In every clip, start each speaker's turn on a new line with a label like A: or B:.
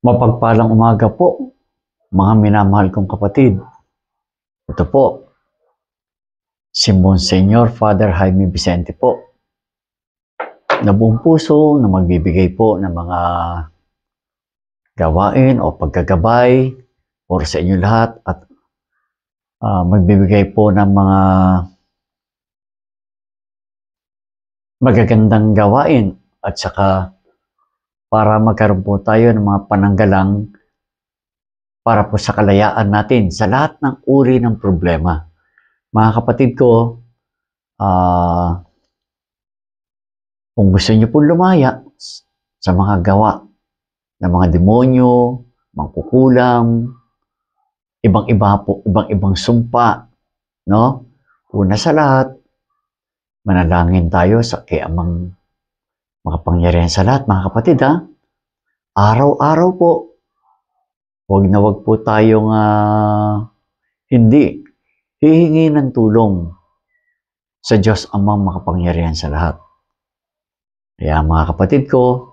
A: Mapagpalang umaga po, mga minamahal kong kapatid. Ito po, si Monsignor Father Jaime Vicente po, na buong puso na magbibigay po ng mga gawain o pagkagabay para sa inyo lahat at magbibigay po ng mga magagandang gawain at saka para magkaroon po tayo ng mga pananggalang para po sa kalayaan natin sa lahat ng uri ng problema. Mga kapatid ko, kung gusto niyo po lumaya sa mga gawa ng mga demonyo, mangkukulam, ibang-ibang sumpa, no? Una sa lahat, manalangin tayo sa kay Amang makapangyarihan sa lahat, mga kapatid, ha? Araw-araw po, wag po tayong hindi hihingi ng tulong sa Diyos Amang makapangyarihan sa lahat. Kaya mga kapatid ko,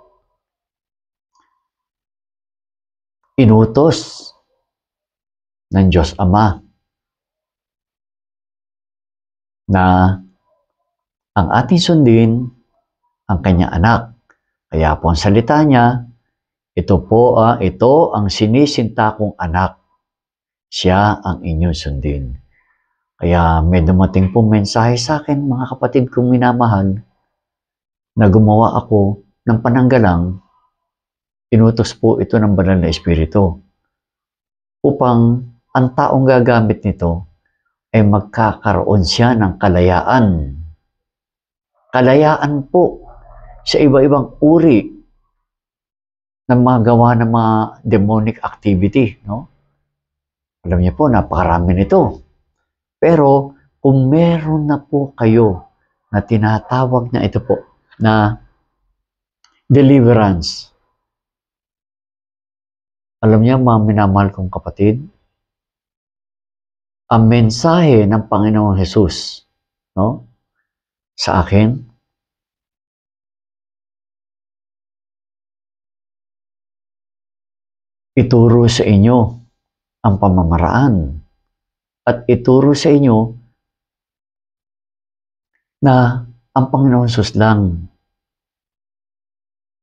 A: inutos ng Diyos Ama na ang ating sundin ang kanyang anak. Kaya po ang salita niya, ito ang sinisinta kong anak. Siya ang inyong sundin. Kaya may dumating pong mensahe sa akin, mga kapatid kong minamahal, na gumawa ako ng pananggalang. Inutos po ito ng Banal na Espiritu upang ang taong gagamit nito ay magkakaroon siya ng kalayaan. Kalayaan po sa iba-ibang uri ng mga gawa ng mga demonic activity, no? Alam niyo po, napakarami nito. Pero kung meron na po kayo na tinatawag na ito po na deliverance, alam niyo mga minamahal kong kapatid, ang mensahe ng Panginoong Jesus, no, sa akin, ituro sa inyo ang pamamaraan at ituro sa inyo na ang Panginoong Jesus lang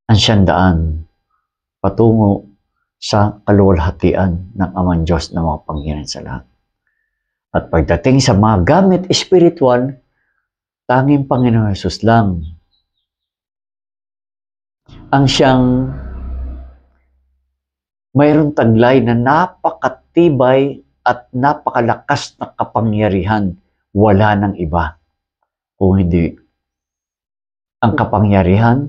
A: ang siyang daan patungo sa kaluwalhatian ng Amang Diyos na makapangyarihan sa lahat. At pagdating sa mga gamit espiritual, tanging Panginoong Jesus lang ang siyang mayroong taglay na napakatibay at napakalakas na kapangyarihan. Wala ng iba kung hindi ang kapangyarihan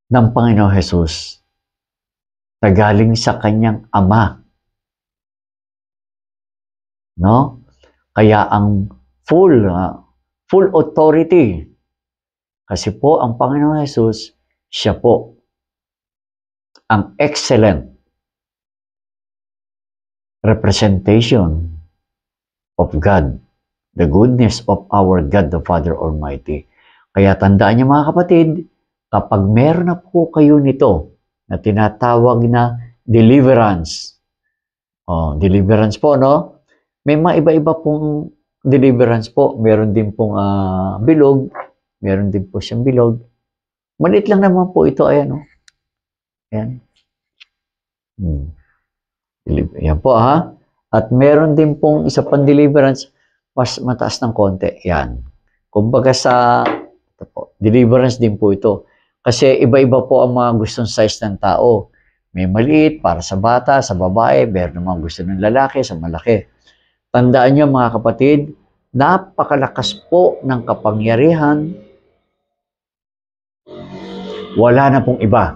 A: ng Panginoong Jesus na galing sa kanyang Ama. No? Kaya ang full authority, kasi po ang Panginoong Jesus, siya po ang excellent representation of God, the goodness of our God the Father Almighty. Kaya tandaan niyo mga kapatid, kapag meron na po kayo nito na tinatawag na deliverance, deliverance po, no? May mga iba-iba pong deliverance po. Meron din pong bilog. Meron din po siyang bilog. Maliit lang naman po ito. Ayan, no? Ayan. Yan po, ha? At meron din pong isa pang deliverance, mas mataas ng konti. Yan. Kumbaga ito po, deliverance din po ito. Kasi iba-iba po ang mga gustong size ng tao. May maliit para sa bata, sa babae, meron naman gusto ng lalaki, sa malaki. Tandaan niyo mga kapatid, napakalakas po ng kapangyarihan. Wala na pong iba.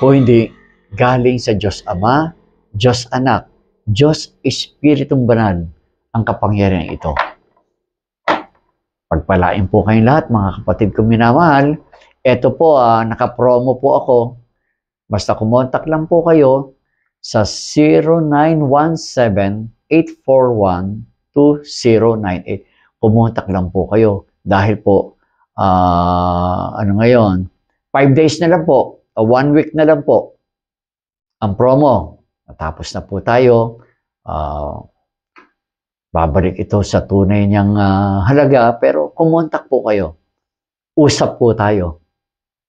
A: Kung hindi galing sa Diyos Ama, Diyos Anak, Diyos Espiritong Banal ang kapangyarihan ito. Pagpalain po kayong lahat, mga kapatid kong minamahal. Ito po, nakapromo po ako. Basta kumontak lang po kayo sa 0917-841-2098. Kumontak lang po kayo. Dahil po, ngayon, 5 days na lang po, 1 week na lang po. ang promo. Matapos na po tayo, babalik ito sa tunay niyang halaga, pero kumontak po kayo. Usap po tayo.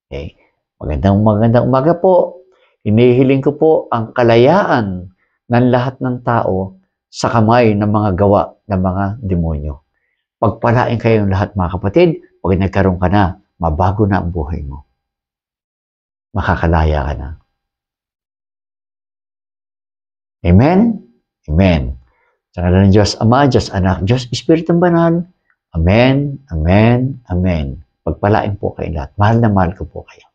A: Okay? Magandang umaga po. Hinihiling ko po ang kalayaan ng lahat ng tao sa kamay ng mga gawa ng mga demonyo. Pagpalain kayong lahat mga kapatid, pag nagkaroon ka na, mabago na ang buhay mo. Makakalaya ka na. Amen? Amen. Sa ngalan ng Diyos Ama, Diyos Anak, Diyos Espiritong Banal. Amen, amen, amen. Pagpalain po kayo lahat. Mahal na mahal ko po kayo.